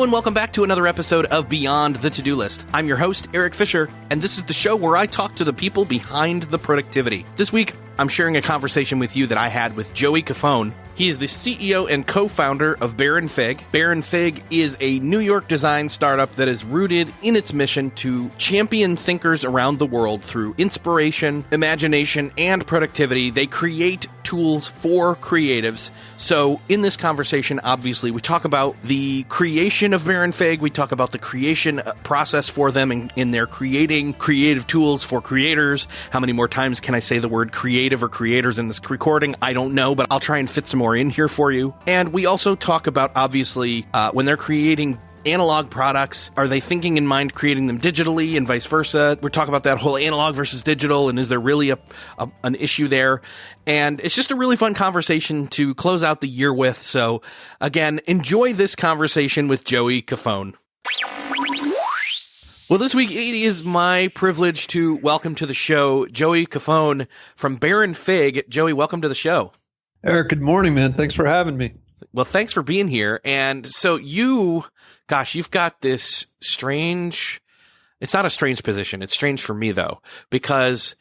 and welcome back to another episode of Beyond the To-Do List. I'm your host, Erik Fisher, and this is the show where I talk to the people behind the productivity. This week, I'm sharing a conversation with you that I had with Joey Cofone. He is the CEO and co-founder of Bear & Fig. Bear & Fig is a New York design startup that is rooted in its mission to champion thinkers around the world through inspiration, imagination, and productivity. They create tools for creatives. So in this conversation, obviously, we talk about the creation of Bear & Fig. We talk about the creation process for them in their creating creative tools for creators. How many more times can I say the word creative or creators in this recording? I don't know, but I'll try and fit some more in here for you. And we also talk about, obviously, when they're creating analog products, are they thinking in mind creating them digitally and vice versa? We're talking about that whole analog versus digital, and is there really an issue there? And it's just a really fun conversation to close out the year with. So again, enjoy this conversation with Joey Cofone. Well, this week it is my privilege to welcome to the show Joey Cofone from Bear & Fig. Joey, welcome to the show. Erik, good morning, man. Thanks for having me. Well, thanks for being here. And so you've got this strange, it's not a strange position. It's strange for me though, because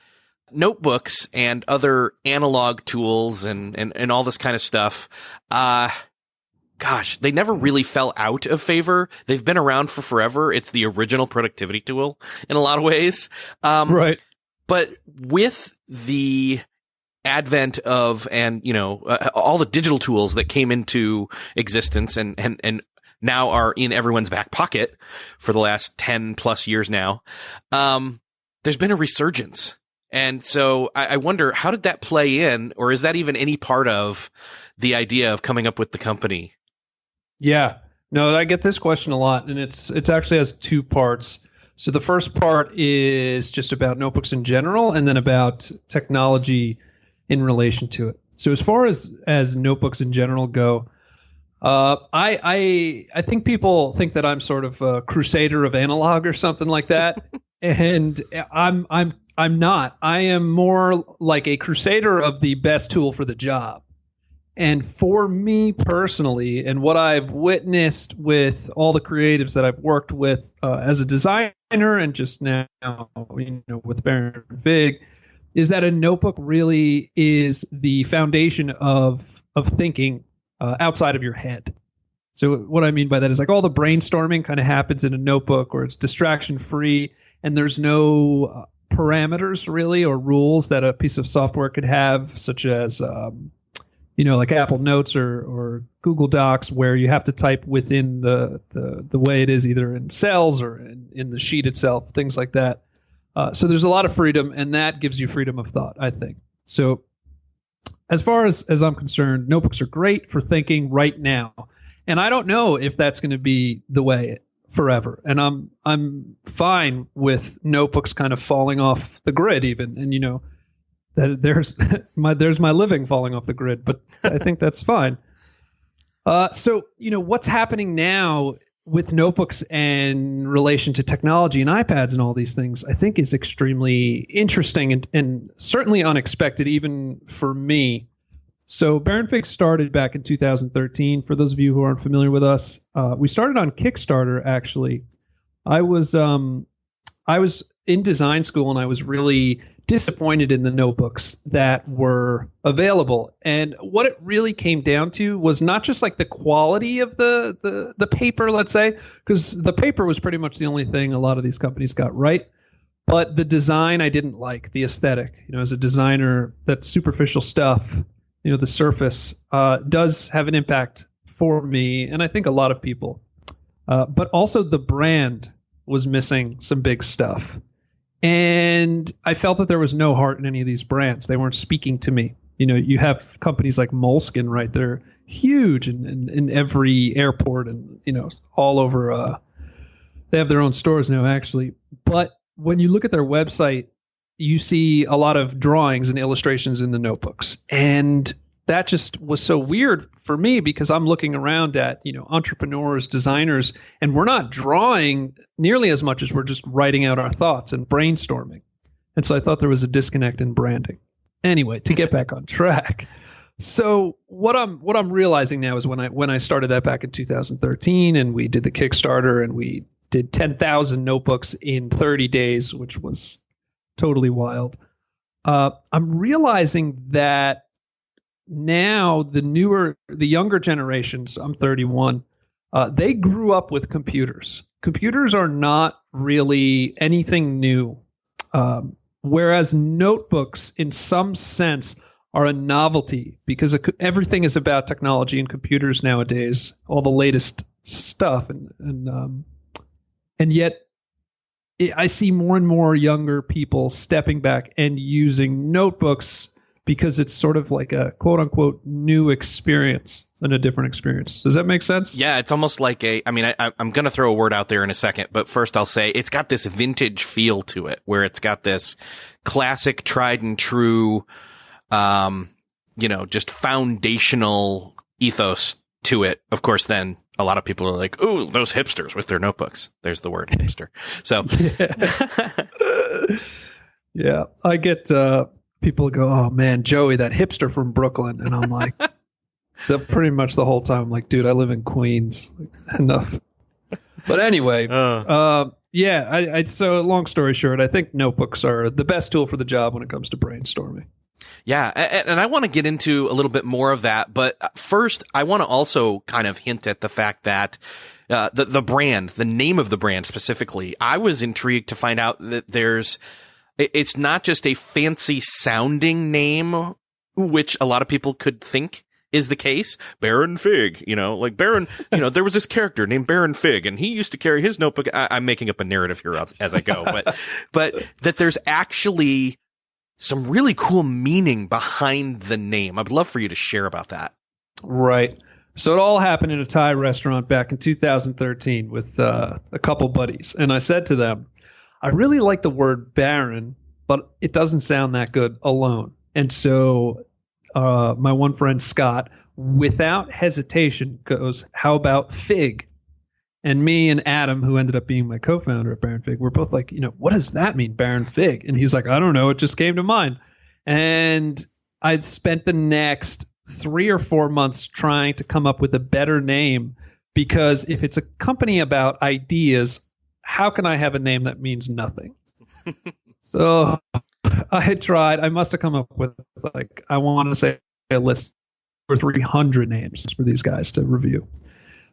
notebooks and other analog tools and all this kind of stuff, they never really fell out of favor. They've been around for forever. It's the original productivity tool in a lot of ways. Right. But with the advent of, all the digital tools that came into existence and now are in everyone's back pocket for the last 10 plus years now, there's been a resurgence. And so I wonder, how did that play in, or is that even any part of the idea of coming up with the company? Yeah, no, I get this question a lot, and it's actually has two parts. So the first part is just about notebooks in general, and then about technology in relation to it. So as far as notebooks in general go, I think people think that I'm sort of a crusader of analog or something like that, and I'm not. I am more like a crusader of the best tool for the job. And for me personally, and what I've witnessed with all the creatives that I've worked with as a designer, and just now, with Bear & Fig, is that a notebook really is the foundation of thinking outside of your head. So what I mean by that is like all the brainstorming kind of happens in a notebook, or it's distraction free, and there's no parameters really or rules that a piece of software could have, such as like Apple Notes or Google Docs, where you have to type within the way it is, either in cells or in the sheet itself, things like that. So there's a lot of freedom, and that gives you freedom of thought, I think. So as far as I'm concerned, notebooks are great for thinking right now. And I don't know if that's going to be the way forever. And I'm fine with notebooks kind of falling off the grid even. And, that there's my living falling off the grid, but I think that's fine. So what's happening now with notebooks and relation to technology and iPads and all these things, I think is extremely interesting and certainly unexpected, even for me. So Bear & Fig started back in 2013. For those of you who aren't familiar with us, we started on Kickstarter, actually. I was in design school, and I was really disappointed in the notebooks that were available. And what it really came down to was not just like the quality of the paper, let's say, because the paper was pretty much the only thing a lot of these companies got right. But the design I didn't like, the aesthetic. As a designer, that superficial stuff, the surface does have an impact for me, and I think a lot of people. But also the brand was missing some big stuff. And I felt that there was no heart in any of these brands. They weren't speaking to me. You have companies like Moleskine, right? They're huge in every airport and, all over. They have their own stores now, actually. But when you look at their website, you see a lot of drawings and illustrations in the notebooks. And that just was so weird for me, because I'm looking around at, entrepreneurs, designers, and we're not drawing nearly as much as we're just writing out our thoughts and brainstorming. And so I thought there was a disconnect in branding. Anyway, to get back on track. So what I'm realizing now is when I started that back in 2013 and we did the Kickstarter and we did 10,000 notebooks in 30 days, which was totally wild. I'm realizing that now the younger generations, I'm 31, they grew up with computers. Computers are not really anything new. Whereas notebooks, in some sense, are a novelty because everything is about technology and computers nowadays, all the latest stuff. And yet I see more and more younger people stepping back and using notebooks because it's sort of like a quote unquote new experience and a different experience. Does that make sense? Yeah, it's almost like I'm going to throw a word out there in a second, but first I'll say it's got this vintage feel to it where it's got this classic, tried and true, just foundational ethos to it. Of course, then a lot of people are like, "Ooh, those hipsters with their notebooks." There's the word hipster. So, yeah, I get people go, "Oh man, Joey, that hipster from Brooklyn," and I'm like, pretty much the whole time, I'm like, "Dude, I live in Queens." Enough. But anyway, yeah. So long story short, I think notebooks are the best tool for the job when it comes to brainstorming. Yeah, and I want to get into a little bit more of that, but first I want to also kind of hint at the fact that the brand, the name of the brand specifically, I was intrigued to find out that it's not just a fancy sounding name, which a lot of people could think is the case. Baron Fig, like Baron, there was this character named Baron Fig, and he used to carry his notebook. I'm making up a narrative here as I go, but that there's actually some really cool meaning behind the name. I'd love for you to share about that. Right. So it all happened in a Thai restaurant back in 2013 with a couple buddies. And I said to them, I really like the word Baron, but it doesn't sound that good alone. And so my one friend, Scott, without hesitation goes, how about Fig? And me and Adam, who ended up being my co-founder at Baron Fig, we're both like, what does that mean, Baron Fig? And he's like, I don't know. It just came to mind. And I'd spent the next 3 or 4 months trying to come up with a better name, because if it's a company about ideas, how can I have a name that means nothing? So I had tried. I must have come up with, I want to say a list of 300 names for these guys to review.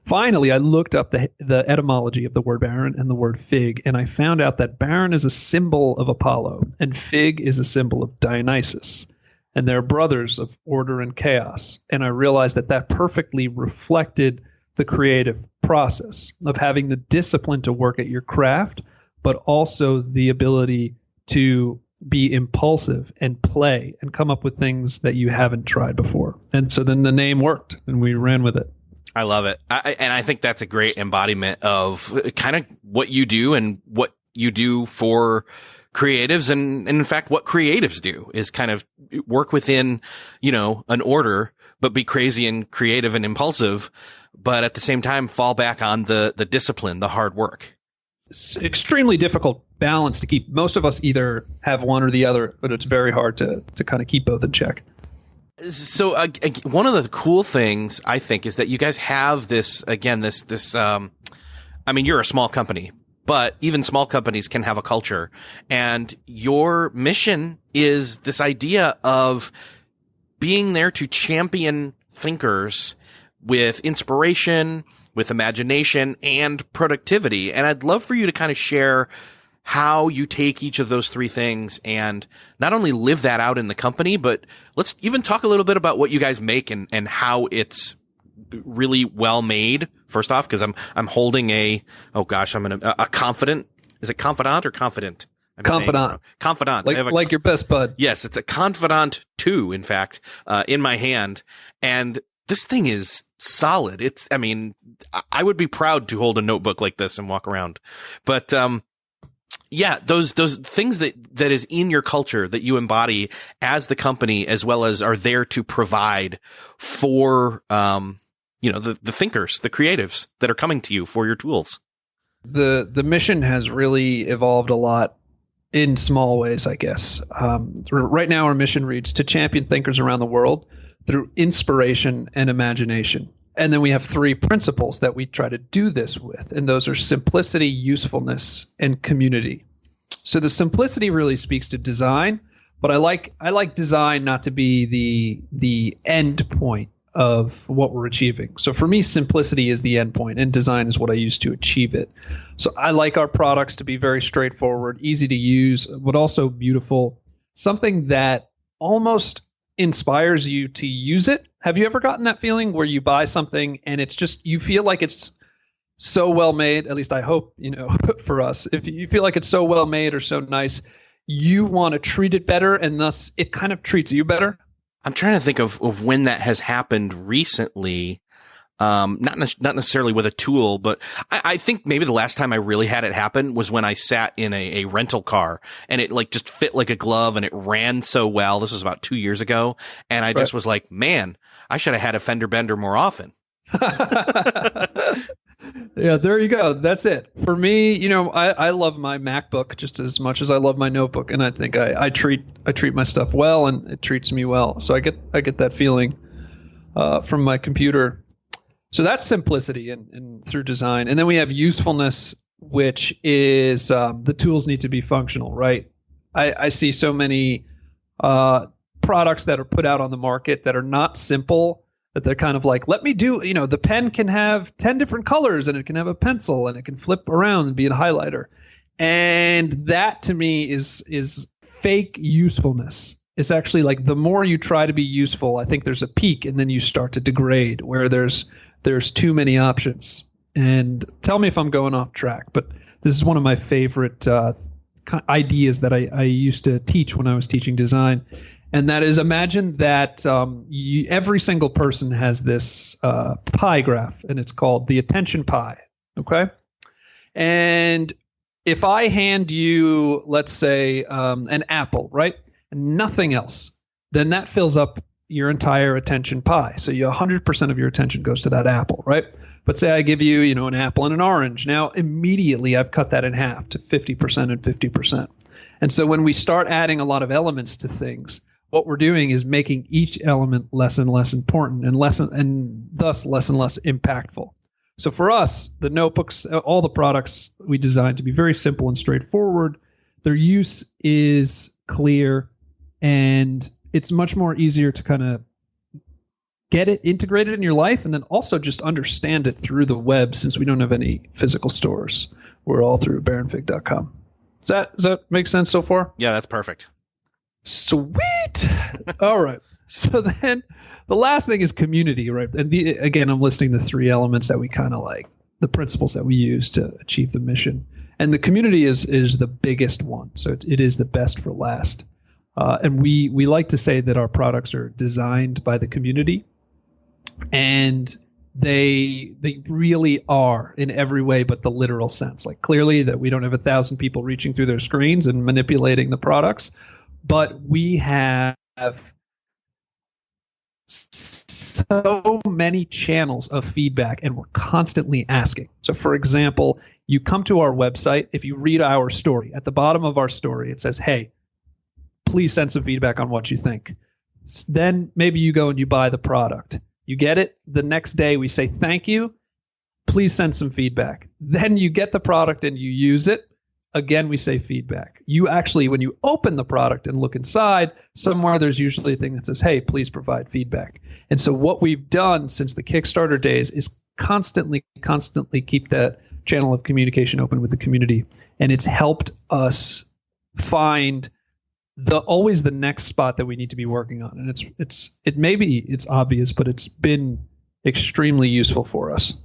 Finally, I looked up the etymology of the word Baron and the word Fig, and I found out that Baron is a symbol of Apollo, and Fig is a symbol of Dionysus, and they're brothers of order and chaos. And I realized that perfectly reflected the creative process of having the discipline to work at your craft, but also the ability to be impulsive and play and come up with things that you haven't tried before. And so then the name worked, and we ran with it. I love it. And I think that's a great embodiment of kind of what you do and what you do for creatives. And in fact, what creatives do is kind of work within, an order, but be crazy and creative and impulsive, but at the same time, fall back on the discipline, the hard work. It's extremely difficult balance to keep. Most of us either have one or the other, but it's very hard to kind of keep both in check. So one of the cool things I think is that you guys have this, again, you're a small company, but even small companies can have a culture, and your mission is this idea of being there to champion thinkers with inspiration, with imagination, and productivity. And I'd love for you to kind of share how you take each of those three things and not only live that out in the company, but let's even talk a little bit about what you guys make and how it's really well made. First off, because I'm holding a confident. Is it confidant or confident? Confidant. Confidant. Like your best bud. Yes, it's a Confidant 2, in fact, in my hand. And this thing is solid. I would be proud to hold a notebook like this and walk around. But, yeah, those things that is in your culture that you embody as the company, as well as are there to provide for, the thinkers, the creatives that are coming to you for your tools. The mission has really evolved a lot in small ways, I guess. Right now, our mission reads to champion thinkers around the world through inspiration and imagination. And then we have 3 principles that we try to do this with, and those are simplicity, usefulness, and community. So the simplicity really speaks to design, but I like design not to be the end point of what we're achieving. So for me, simplicity is the end point, and design is what I use to achieve it. So I like our products to be very straightforward, easy to use, but also beautiful. Something that almost inspires you to use it. Have you ever gotten that feeling where you buy something and it's just, you feel like it's so well made, at least I hope, for us, if you feel like it's so well made or so nice, you want to treat it better, and thus it kind of treats you better? I'm trying to think of when that has happened recently. Not necessarily with a tool, but I think maybe the last time I really had it happen was when I sat in a rental car and it like just fit like a glove and it ran so well. This was about 2 years ago. And I just was like, man, I should have had a fender bender more often. Yeah, there you go. That's it. For me, I love my MacBook just as much as I love my notebook. And I think I treat my stuff well, and it treats me well. So I get that feeling from my computer. So that's simplicity and through design. And then we have usefulness, which is the tools need to be functional, right? I see so many products that are put out on the market that are not simple, that they're kind of like, let me do, the pen can have 10 different colors and it can have a pencil and it can flip around and be a highlighter. And that to me is fake usefulness. It's actually like the more you try to be useful, I think there's a peak and then you start to degrade where there's too many options. And tell me if I'm going off track, but this is one of my favorite ideas that I used to teach when I was teaching design. And that is, imagine that every single person has this pie graph, and it's called the attention pie. Okay. And if I hand you, let's say, an apple, right? Nothing else, then that fills up your entire attention pie. So 100% of your attention goes to that apple, right? But say I give you, an apple and an orange. Now, immediately I've cut that in half to 50% and 50%. And so when we start adding a lot of elements to things, what we're doing is making each element less and less important and thus less and less impactful. So for us, the notebooks, all the products we designed to be very simple and straightforward. Their use is clear, and it's much more easier to kind of get it integrated in your life, and then also just understand it through the web, since we don't have any physical stores. We're all through baronfig.com. Does that make sense so far? Yeah, that's perfect. Sweet. All right. So then the last thing is community, right? And again, I'm listing the 3 elements that we kind of like, the principles that we use to achieve the mission. And the community is the biggest one. So it is the best for last. And we like to say that our products are designed by the community, and they really are in every way but the literal sense. Like, clearly that we don't have 1,000 people reaching through their screens and manipulating the products, but we have so many channels of feedback, and we're constantly asking. So for example, you come to our website, if you read our story, at the bottom of our story, it says, hey, please send some feedback on what you think. Then maybe you go and you buy the product. You get it. The next day we say, thank you. Please send some feedback. Then you get the product and you use it. Again, we say feedback. You actually, when you open the product and look inside, somewhere there's usually a thing that says, hey, please provide feedback. And so what we've done since the Kickstarter days is constantly keep that channel of communication open with the community. And it's helped us find always the next spot that we need to be working on. And it's obvious, but it's been extremely useful for us.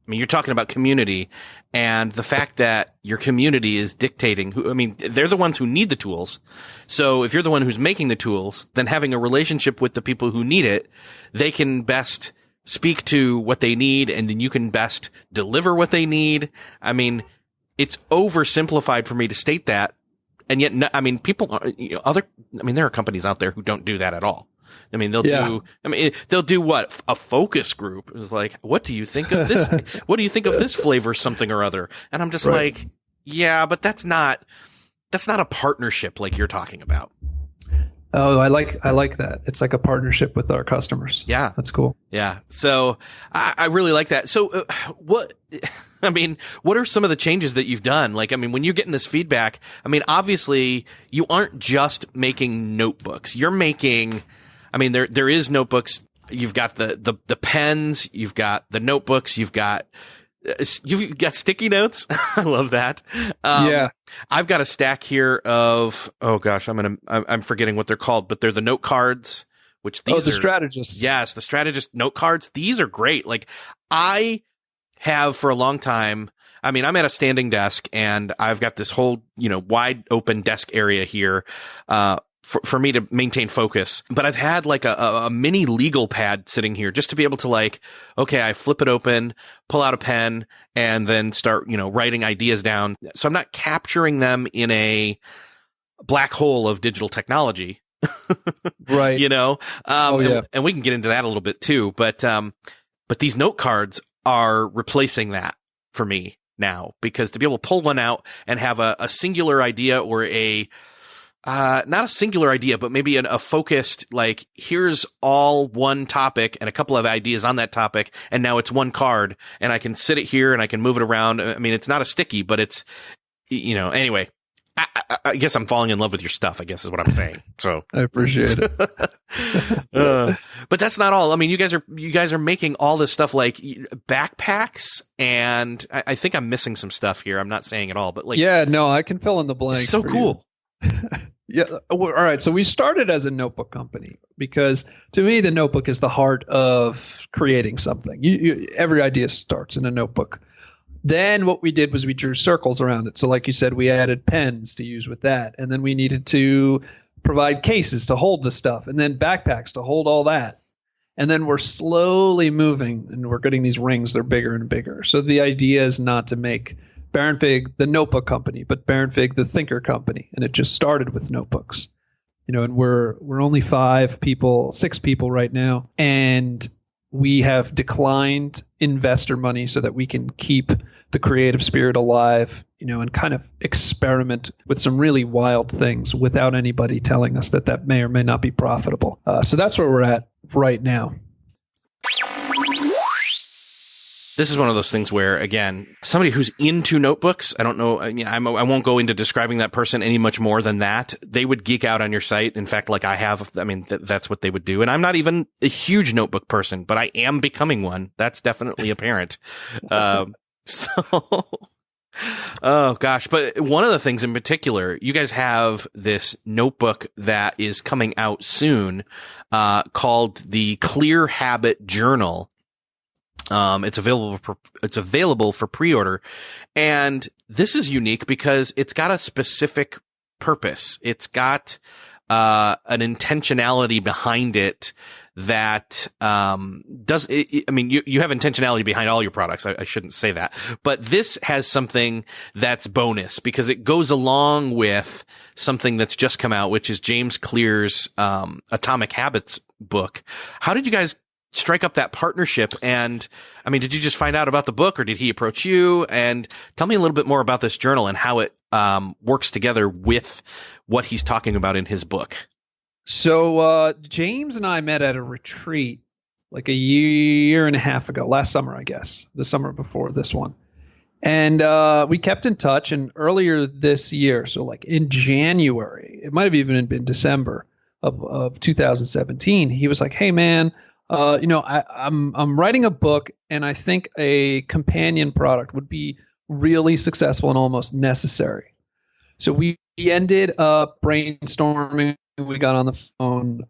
I mean, you're talking about community, and the fact that your community is dictating they're the ones who need the tools. So if you're the one who's making the tools, then having a relationship with the people who need it, they can best speak to what they need, and then you can best deliver what they need. I mean, it's oversimplified for me to state that. And yet, there are companies out there who don't do that at all. I mean, they'll do what? A focus group is like, what do you think of this? What do you think of this flavor, something or other? And I'm just like, yeah, but that's not a partnership like you're talking about. Oh, I like that. It's like a partnership with our customers. Yeah. That's cool. Yeah. So I really like that. So what are some of the changes that you've done? Like, I mean, when you're getting this feedback, I mean, obviously you aren't just making notebooks. You're making, I mean, there is notebooks. You've got the pens, you've got the notebooks, you've got sticky notes. I love that. Yeah. I've got a stack here of, oh gosh, I'm forgetting what they're called, but they're the note cards, which these the are strategists. Yes, the strategist note cards. These are great. Like, I have for a long time. I mean, I'm at a standing desk and I've got this whole, wide open desk area here, for me to maintain focus. But I've had like a mini legal pad sitting here just to be able to, like, okay, I flip it open, pull out a pen, and then start, writing ideas down. So I'm not capturing them in a black hole of digital technology. Right. And we can get into that a little bit too. But these note cards are replacing that for me now, because to be able to pull one out and have a singular idea, or not a singular idea, but maybe a focused, like, here's all one topic and a couple of ideas on that topic, and now it's one card, and I can sit it here and I can move it around. I mean, it's not a sticky, but it's, anyway, I guess I'm falling in love with your stuff, I guess is what I'm saying. So I appreciate it. But that's not all. I mean, you guys are making all this stuff, like backpacks, and I think I'm missing some stuff here. I'm not saying it all, but like, yeah, no, I can fill in the blanks. It's so cool. Yeah. All right. So we started as a notebook company because, to me, the notebook is the heart of creating something. Every idea starts in a notebook. Then what we did was we drew circles around it. So like you said, we added pens to use with that. And then we needed to provide cases to hold the stuff, and then backpacks to hold all that. And then we're slowly moving, and we're getting these rings. They're bigger and bigger. So the idea is not to make Baron Fig the notebook company, but Baron Fig the thinker company. And it just started with notebooks. And we're only 6 people right now. And we have declined investor money so that we can keep the creative spirit alive, and kind of experiment with some really wild things without anybody telling us that may or may not be profitable. So that's where we're at right now. This is one of those things where, again, somebody who's into notebooks, I don't know, I won't go into describing that person any much more than that. They would geek out on your site. In fact, like I have, that's what they would do. And I'm not even a huge notebook person, but I am becoming one. That's definitely apparent. Oh gosh. But one of the things in particular, you guys have this notebook that is coming out soon, called the Clear Habit Journal. It's available for pre-order, and this is unique because it's got a specific purpose. It's got an intentionality behind it that you have intentionality behind all your products. I shouldn't say that, but this has something that's bonus because it goes along with something that's just come out, which is James Clear's Atomic Habits book. How did you guys strike up that partnership? And did you just find out about the book, or did he approach you? And tell me a little bit more about this journal and how it works together with what he's talking about in his book. So James and I met at a retreat like a year and a half ago, last summer, I guess, the summer before this one. And we kept in touch. And earlier this year, so like in January, it might have even been December of 2017, he was like, "Hey, man, I'm writing a book, and I think a companion product would be really successful and almost necessary." So we ended up brainstorming. We got on the phone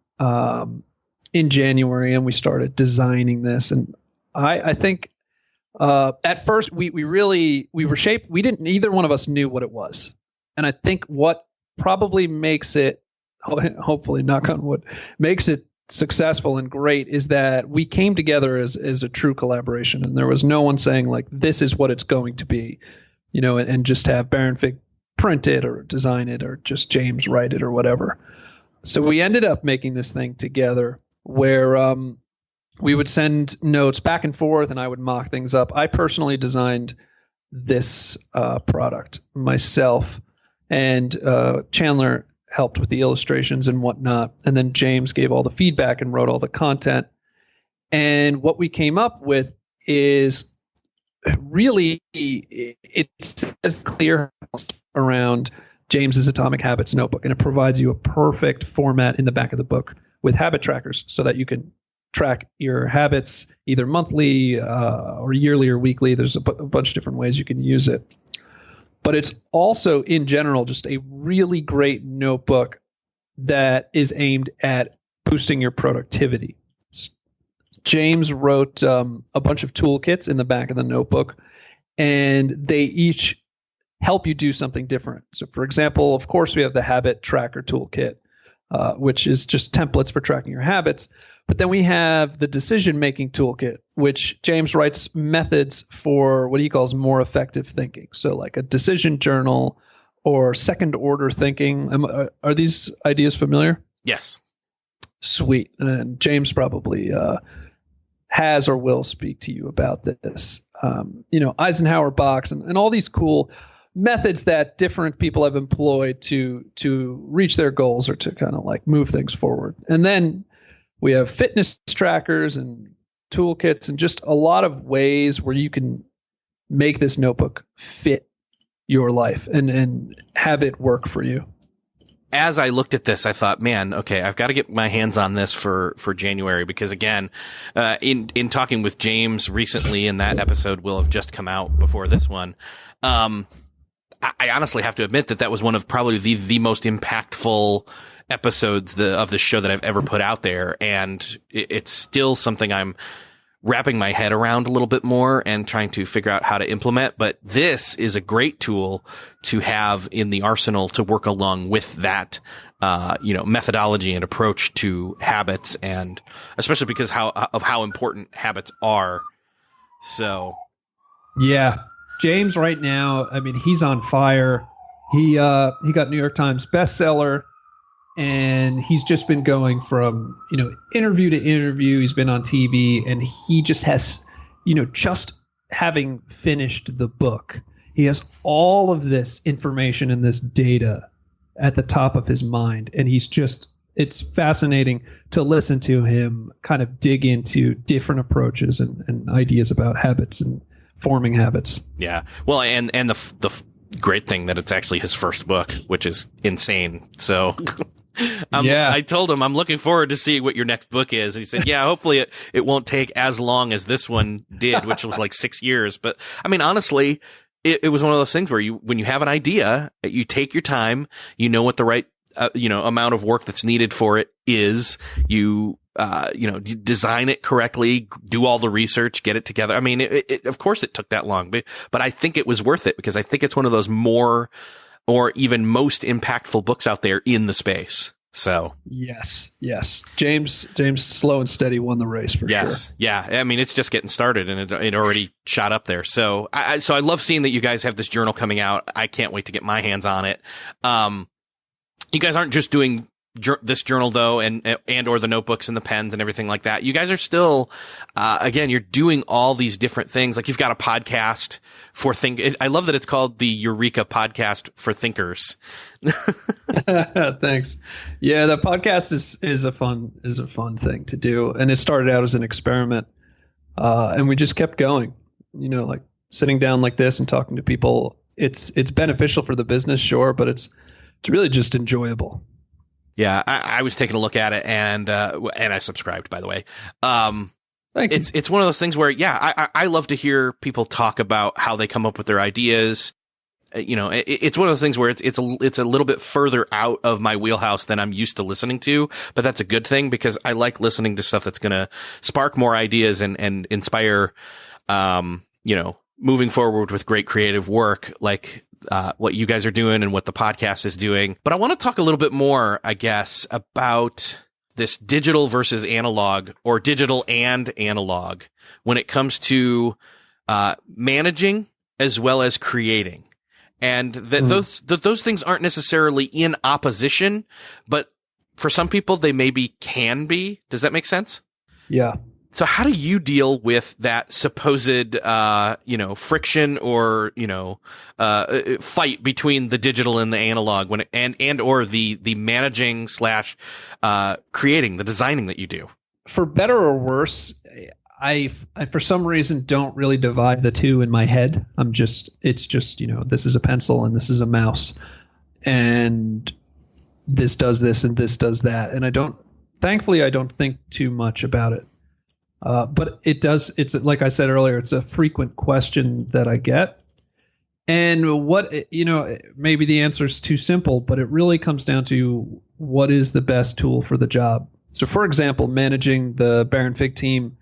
in January, and we started designing this. And I think at first we were shaped. We didn't. Neither one of us knew what it was. And I think what probably makes it, hopefully, knock on wood, makes it successful and great is that we came together as a true collaboration, and there was no one saying like, this is what it's going to be, and just have Baron Fig print it or design it or just James write it or whatever. So we ended up making this thing together where we would send notes back and forth, and I would mock things up. I personally designed this product myself, and Chandler helped with the illustrations and whatnot. And then James gave all the feedback and wrote all the content. And what we came up with is really, it says clear around James's Atomic Habits notebook, and it provides you a perfect format in the back of the book with habit trackers so that you can track your habits either monthly or yearly or weekly. There's a bunch of different ways you can use it. But it's also, in general, just a really great notebook that is aimed at boosting your productivity. James wrote a bunch of toolkits in the back of the notebook, and they each help you do something different. So, for example, of course, we have the habit tracker toolkit, which is just templates for tracking your habits. But then we have the decision-making toolkit, which James writes methods for what he calls more effective thinking. So like a decision journal or second-order thinking. Are these ideas familiar? Yes. Sweet. And James probably has or will speak to you about this. Eisenhower box and all these cool methods that different people have employed to reach their goals or to kind of like move things forward. And then we have fitness trackers and toolkits and just a lot of ways where you can make this notebook fit your life and have it work for you. As I looked at this, I thought, man, okay, I've got to get my hands on this for January, because again, in talking with James recently, and that episode will have just come out before this one. I honestly have to admit that was one of probably the most impactful episodes of the show that I've ever put out there. And it's still something I'm wrapping my head around a little bit more and trying to figure out how to implement. But this is a great tool to have in the arsenal to work along with that, methodology and approach to habits, and especially because how important habits are. So. Yeah. James right now, I mean, he's on fire. He got New York Times bestseller, and he's just been going from, interview to interview. He's been on TV, and he just has, just having finished the book, he has all of this information and this data at the top of his mind. And it's fascinating to listen to him kind of dig into different approaches and ideas about habits and forming habits. Yeah. Well, and the great thing that it's actually his first book, which is insane. So I told him I'm looking forward to seeing what your next book is. And he said, yeah, hopefully it won't take as long as this one did, which was like 6 years. But I mean, honestly, it was one of those things where when you have an idea, you take your time, what the right, amount of work that's needed for it is. You design it correctly, do all the research, get it together. I mean, of course it took that long, but I think it was worth it, because I think it's one of those more or even most impactful books out there in the space. So yes. James slow and steady won the race for sure. Yeah. I mean, it's just getting started, and it already shot up there. So I love seeing that you guys have this journal coming out. I can't wait to get my hands on it. You guys aren't just doing this journal though, and or the notebooks and the pens and everything like that. You guys are still, again, you're doing all these different things. Like you've got a podcast for I love that it's called the Eureka Podcast for Thinkers. Thanks. Yeah, the podcast is a fun thing to do, and it started out as an experiment, and we just kept going. Like sitting down like this and talking to people. It's beneficial for the business, sure, but it's really just enjoyable. Yeah, I was taking a look at it, and I subscribed, by the way. Thank you. It's one of those things where, I love to hear people talk about how they come up with their ideas. It's one of those things where it's a little bit further out of my wheelhouse than I'm used to listening to, but that's a good thing, because I like listening to stuff that's going to spark more ideas and inspire, moving forward with great creative work, like what you guys are doing and what the podcast is doing. But I want to talk a little bit more, I guess, about this digital versus analog, or digital and analog, when it comes to managing as well as creating. And that those things aren't necessarily in opposition, but for some people they maybe can be. Does that make sense? Yeah. So how do you deal with that supposed, friction or, fight between the digital and the analog or the managing / creating, the designing that you do? For better or worse, I for some reason don't really divide the two in my head. It's just, this is a pencil and this is a mouse, and this does this and this does that. And thankfully I don't think too much about it. But it's like I said earlier, it's a frequent question that I get. And maybe the answer is too simple, but it really comes down to what is the best tool for the job. So for example, managing the Baron Fig team,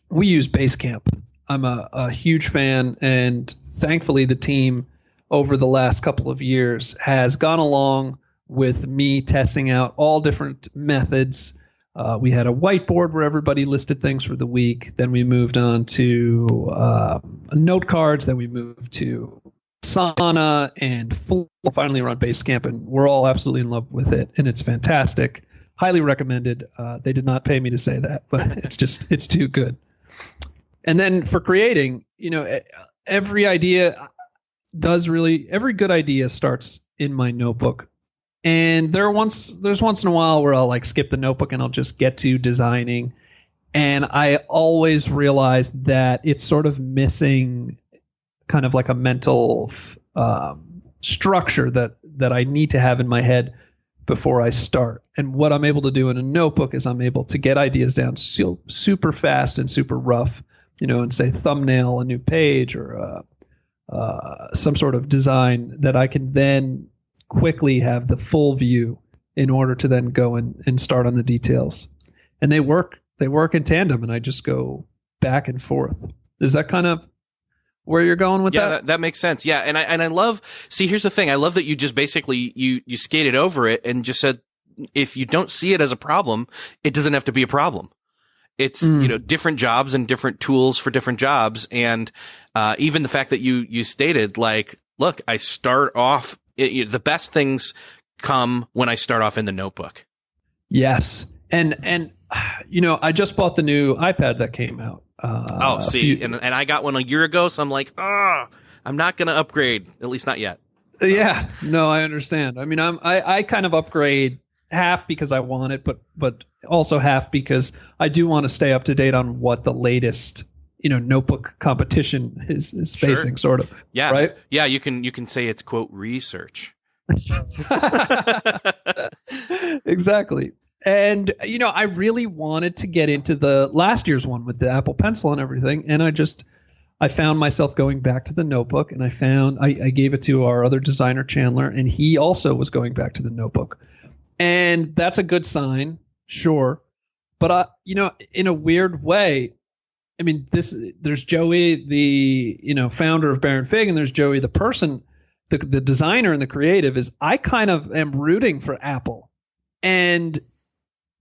we use Basecamp. I'm a huge fan, and thankfully the team over the last couple of years has gone along with me testing out all different methods. We had a whiteboard where everybody listed things for the week. Then we moved on to note cards. Then we moved to Asana, and finally we're on Basecamp, and we're all absolutely in love with it, and it's fantastic. Highly recommended. They did not pay me to say that, but it's too good. And then for creating, every good idea starts in my notebook. And there's once in a while where I'll like skip the notebook and I'll just get to designing. And I always realize that it's sort of missing kind of like a mental structure that I need to have in my head before I start. And what I'm able to do in a notebook is I'm able to get ideas down super fast and super rough, and say thumbnail a new page or some sort of design that I can then quickly have the full view in order to then go and start on the details. And they work in tandem, and I just go back and forth. Is that kind of where you're going with that? Yeah, that makes sense. Yeah. And I love, see, here's the thing. I love that you just basically, you skated over it and just said, if you don't see it as a problem, it doesn't have to be a problem. It's, different jobs and different tools for different jobs. And, even the fact that you stated like, look, I start off, the best things come when I start off in the notebook. Yes. And I just bought the new iPad that came out. And I got one a year ago, so I'm like, I'm not going to upgrade, at least not yet. So. Yeah, no, I understand. I mean, I kind of upgrade half because I want it, but also half because I do want to stay up to date on what the latest, notebook competition is facing, sort of. Yeah. Right. Yeah. You can say it's quote research. Exactly. And, I really wanted to get into the last year's one with the Apple Pencil and everything. And I found myself going back to the notebook, and I gave it to our other designer, Chandler, and he also was going back to the notebook. And that's a good sign, sure. But, in a weird way, I mean, there's Joey, the, founder of Baron Fig, and there's Joey, the person, the designer and the creative is I kind of am rooting for Apple. And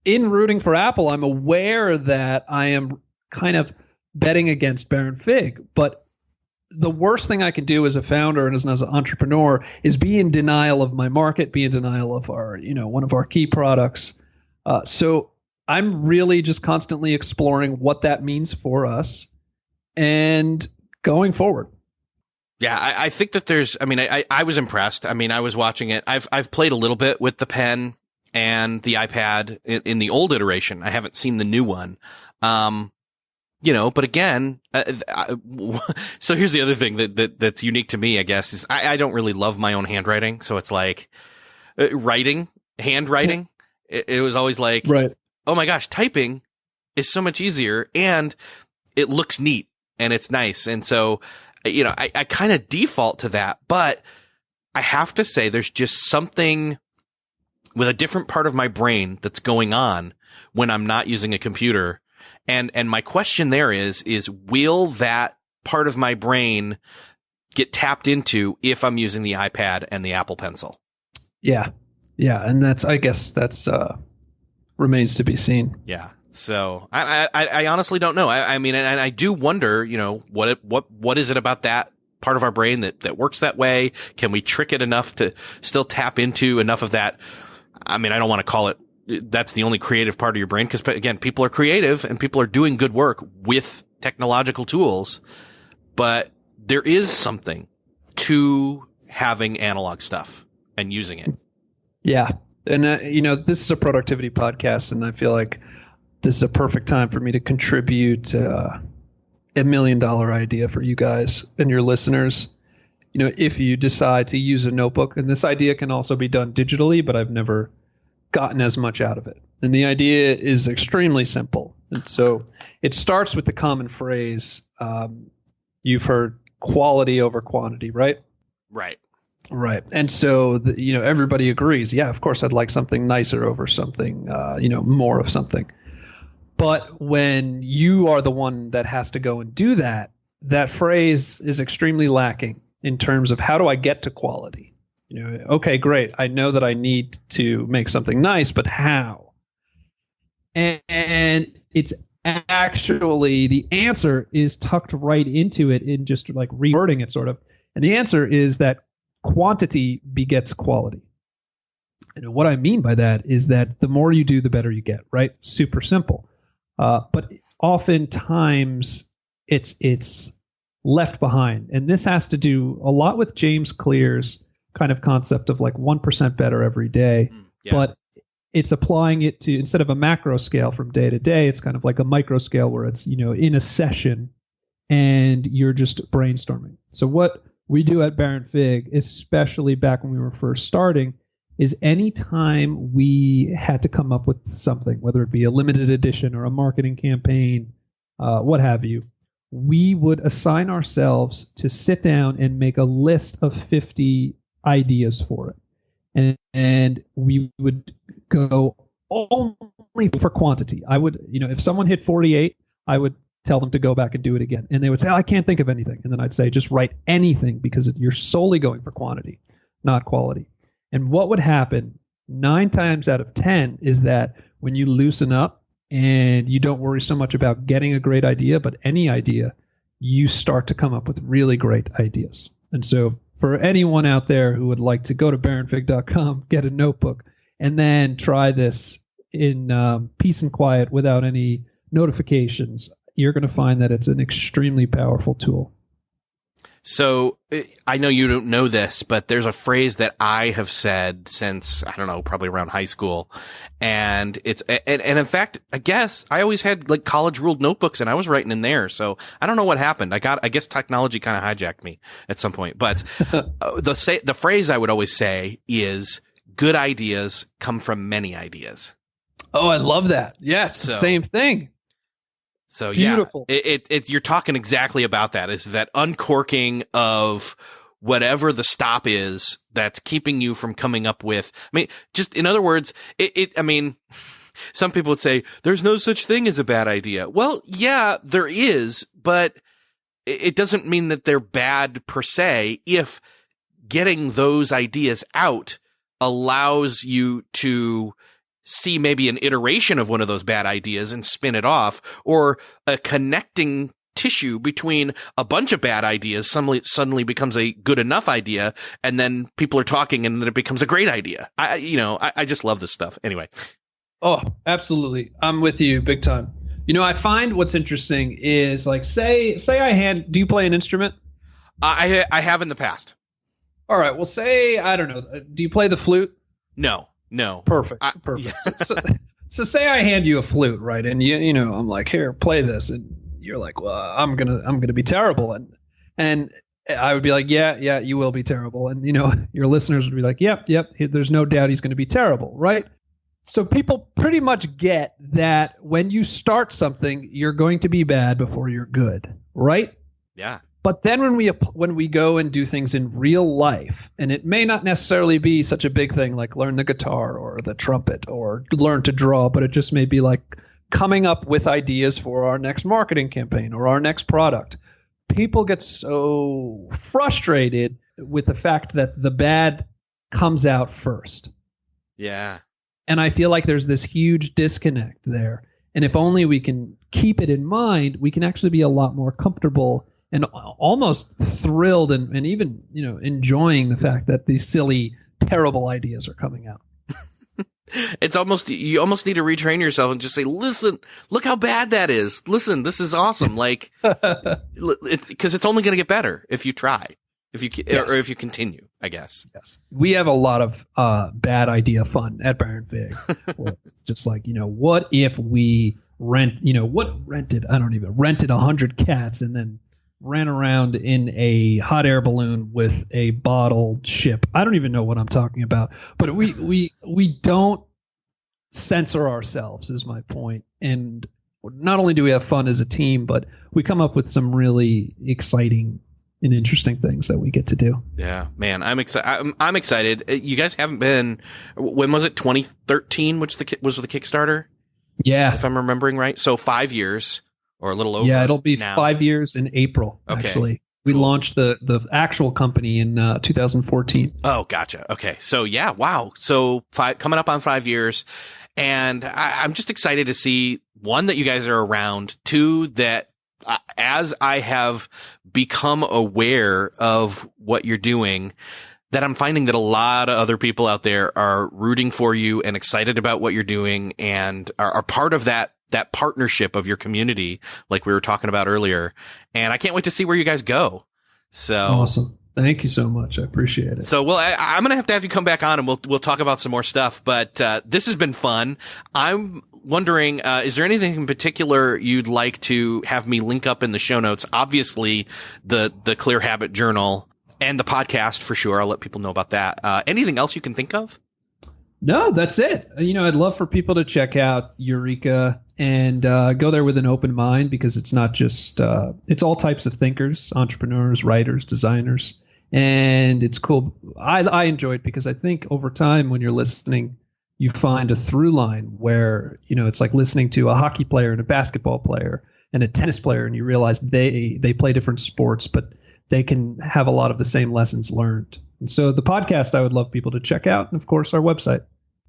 in rooting for Apple, I'm aware that I am kind of betting against Baron Fig. But the worst thing I can do as a founder and as an entrepreneur is be in denial of my market, be in denial of our, one of our key products. So I'm really just constantly exploring what that means for us and going forward. Yeah, I think that I was impressed. I mean, I was watching it. I've played a little bit with the pen and the iPad in the old iteration. I haven't seen the new one. But again, so here's the other thing that's unique to me, I guess, is I don't really love my own handwriting. So it's like handwriting. It was always like, right. Oh my gosh, typing is so much easier and it looks neat and it's nice. And so, I kind of default to that, but I have to say there's just something with a different part of my brain that's going on when I'm not using a computer. And my question there is will that part of my brain get tapped into if I'm using the iPad and the Apple Pencil? Yeah. Yeah. And I guess that's remains to be seen. Yeah. So I honestly don't know. I mean, and I do wonder, what is it about that part of our brain that works that way? Can we trick it enough to still tap into enough of that? I mean, I don't want to call it, that's the only creative part of your brain. Because again, people are creative and people are doing good work with technological tools, but there is something to having analog stuff and using it. Yeah. And, this is a productivity podcast, and I feel like this is a perfect time for me to contribute $1 million idea for you guys and your listeners. If you decide to use a notebook, and this idea can also be done digitally, but I've never gotten as much out of it. And the idea is extremely simple. And so it starts with the common phrase, you've heard quality over quantity, right? Right. Right. And so, everybody agrees. Yeah, of course, I'd like something nicer over something, more of something. But when you are the one that has to go and do that, that phrase is extremely lacking in terms of how do I get to quality? Okay, great. I know that I need to make something nice, but how? And it's actually, the answer is tucked right into it in just like rewording it sort of. And the answer is that quantity begets quality. And what I mean by that is that the more you do, the better you get, right? Super simple. But oftentimes it's left behind. And this has to do a lot with James Clear's kind of concept of like 1% better every day. Yeah. But it's applying it to, instead of a macro scale from day to day, it's kind of like a micro scale where it's, in a session and you're just brainstorming. So what we do at Baron Fig, especially back when we were first starting, is anytime we had to come up with something, whether it be a limited edition or a marketing campaign, what have you, we would assign ourselves to sit down and make a list of 50 ideas for it. And we would go only for quantity. I would, if someone hit 48, I would tell them to go back and do it again. And they would say, I can't think of anything. And then I'd say, just write anything, because you're solely going for quantity, not quality. And what would happen 9 times out of 10 is that when you loosen up and you don't worry so much about getting a great idea, but any idea, you start to come up with really great ideas. And so for anyone out there who would like to go to baronfig.com, get a notebook, and then try this in peace and quiet without any notifications, you're going to find that it's an extremely powerful tool. So I know you don't know this, but there's a phrase that I have said since, I don't know, probably around high school. And and in fact, I guess I always had like college ruled notebooks and I was writing in there. So I don't know what happened. I guess technology kind of hijacked me at some point, but the phrase I would always say is good ideas come from many ideas. Oh, I love that. Yeah. It's the same thing. So beautiful. Yeah, you're talking exactly about that, is that uncorking of whatever the stop is that's keeping you from coming up with, just in other words, some people would say there's no such thing as a bad idea. Well, yeah, there is, but it doesn't mean that they're bad per se if getting those ideas out allows you to see maybe an iteration of one of those bad ideas and spin it off, or a connecting tissue between a bunch of bad ideas suddenly becomes a good enough idea, and then people are talking and then it becomes a great idea. I just love this stuff. Anyway. Oh, absolutely. I'm with you big time. I find what's interesting is like, say do you play an instrument? I have in the past. All right. Well, I don't know. Do you play the flute? No. Perfect. Yeah. So say I hand you a flute, right? And I'm like, here, play this, and you're like, well, I'm gonna be terrible, and I would be like, yeah, you will be terrible, and your listeners would be like, yep, there's no doubt he's going to be terrible, right? So people pretty much get that when you start something, you're going to be bad before you're good, right? Yeah. But then when we go and do things in real life, and it may not necessarily be such a big thing like learn the guitar or the trumpet or learn to draw, but it just may be like coming up with ideas for our next marketing campaign or our next product. People get so frustrated with the fact that the bad comes out first. Yeah. And I feel like there's this huge disconnect there. And if only we can keep it in mind, we can actually be a lot more comfortable and almost thrilled and even, enjoying the fact that these silly, terrible ideas are coming out. It's almost, you almost need to retrain yourself and just say, listen, look how bad that is. Listen, this is awesome. Like, because it's only going to get better if you try, or if you continue, I guess. Yes. We have a lot of bad idea fun at Baron Fig. It's just like, what if we rented 100 cats and then ran around in a hot air balloon with a bottled ship. I don't even know what I'm talking about, but we don't censor ourselves is my point. And not only do we have fun as a team, but we come up with some really exciting and interesting things that we get to do. Yeah, man, I'm excited. I'm excited. You guys haven't been, when was it? 2013, which was the Kickstarter? Yeah. If I'm remembering right. So 5 years. Or a little over. Yeah, it'll be now. 5 years in April, actually. We launched the actual company in 2014. Oh, gotcha. Okay. So, yeah, wow. So coming up on 5 years. And I'm just excited to see, one, that you guys are around. Two, that as I have become aware of what you're doing, that I'm finding that a lot of other people out there are rooting for you and excited about what you're doing and are part of that partnership of your community, like we were talking about earlier. And I can't wait to see where you guys go. So awesome. Thank you so much. I appreciate it. So, well, I'm going to have you come back on and we'll talk about some more stuff, but, this has been fun. I'm wondering, is there anything in particular you'd like to have me link up in the show notes? Obviously the Clear Habit Journal and the podcast for sure. I'll let people know about that. Anything else you can think of? No, that's it. I'd love for people to check out Eureka and go there with an open mind, because it's not just it's all types of thinkers, entrepreneurs, writers, designers, and it's cool. I enjoy it because I think over time when you're listening, you find a through line where it's like listening to a hockey player and a basketball player and a tennis player, and you realize they play different sports, but they can have a lot of the same lessons learned. And so the podcast, I would love people to check out. And of course, our website.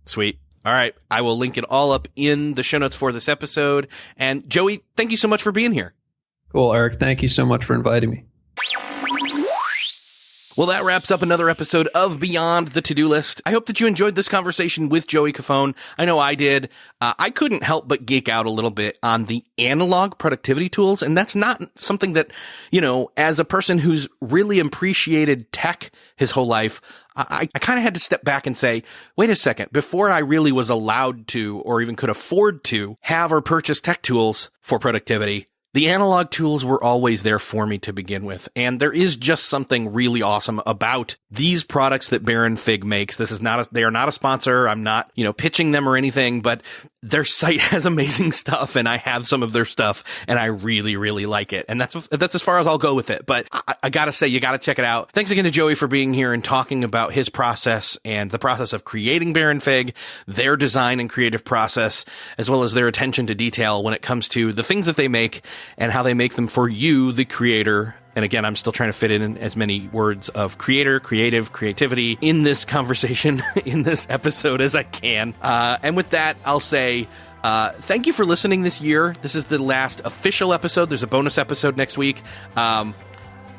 Sweet. All right. I will link it all up in the show notes for this episode. And Joey, thank you so much for being here. Cool, Eric. Thank you so much for inviting me. Well, that wraps up another episode of Beyond the To-Do List. I hope that you enjoyed this conversation with Joey Cofone. I know I did. I couldn't help but geek out a little bit on the analog productivity tools. And that's not something that, as a person who's really appreciated tech his whole life, I kind of had to step back and say, wait a second, before I really was allowed to, or even could afford to have or purchase tech tools for productivity, the analog tools were always there for me to begin with. And there is just something really awesome about these products that Baron Fig makes. They are not a sponsor. I'm not, pitching them or anything, but their site has amazing stuff and I have some of their stuff and I really, really like it. And that's as far as I'll go with it. But I gotta say, you gotta check it out. Thanks again to Joey for being here and talking about his process and the process of creating Baron Fig, their design and creative process, as well as their attention to detail when it comes to the things that they make and how they make them for you, the creator. And again, I'm still trying to fit in as many words of creator, creative, creativity in this conversation, in this episode as I can. And with that, I'll say thank you for listening this year. This is the last official episode. There's a bonus episode next week.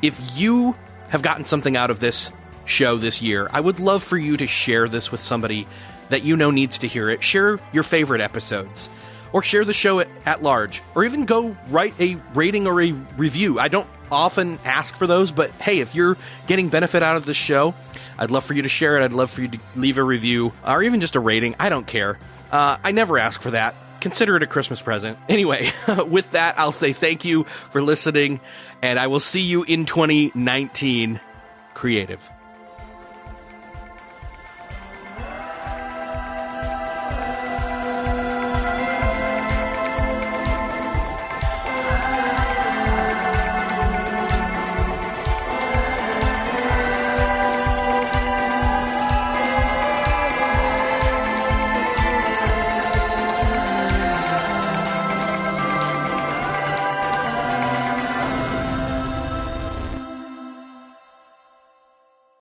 If you have gotten something out of this show this year, I would love for you to share this with somebody that needs to hear it. Share your favorite episodes. Or share the show at large. Or even go write a rating or a review. I don't often ask for those, but hey, if you're getting benefit out of this show, I'd love for you to share it. I'd love for you to leave a review or even just a rating. I don't care. I never ask for that. Consider it a Christmas present. Anyway, with that, I'll say thank you for listening, and I will see you in 2019. Creative.